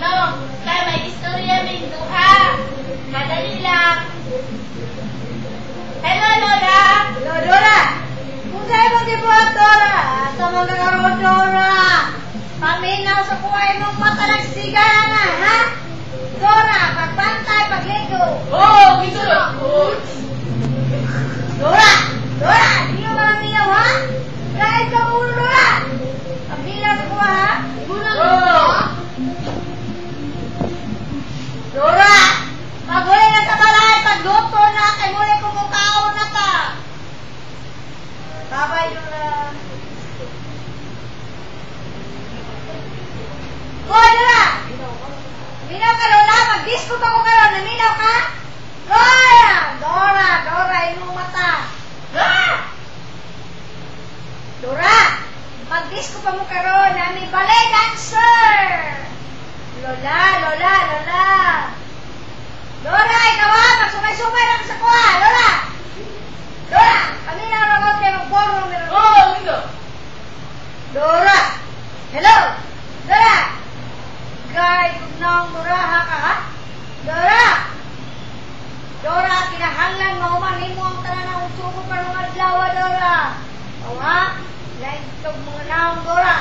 no? Kaya may istorya may duha. Madali lang. Hello, Lola! Dora! Kung sa'yo mo gibuhat, Dora! Sa mga karoon, Dora! Paminaw sa kuhay mong mata nagsigayan na, ha? Dora, pagbantay, pagligo! Oh, gusto na! Dora! Dora! Di mo mga miyaw, ha? Kahit ka ulo, Dora! Paminaw sa kuha, ha? Oh! Dora! Paguli na sa balay, pagluto na, kay muli kumukao na ka! Babay, Dora! Hoy, Dora! Minaw ka, Lola! Mag-disco pa ko karon, naminaw ka? Dora! Dora! Dora, imong mata! Dora! Dora! Mag-disco pa mo karon, nami ballet dancer! Lola! Lola! Lola! Dora! Ikaw ha! Magsumay-sumay lang sa kuha! Lola! Dora! Paminaw na ko kayo mag-ballroom meron. Oh, gusto! Dora! Hello! Dora! Guy, nang muraha ka, ha? Dora! Dora, kinahanglan mahumanin mo ang tanan ng usuko para mga adlaw, Dora. O ha? Lain itong mga naong, Dora.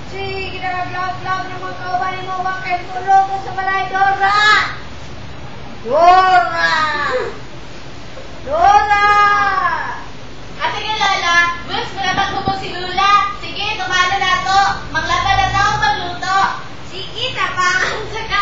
Sige, naglag-lag ng mga kaubanin mo, wakay tulog mo sa balay, Dora! Dora! Dora! Ah, sige, Lola. Mas malapag mo po si Lula. Sige, tumalo na to. Maglaba na to, magluto. Sige na, pangan sa ka.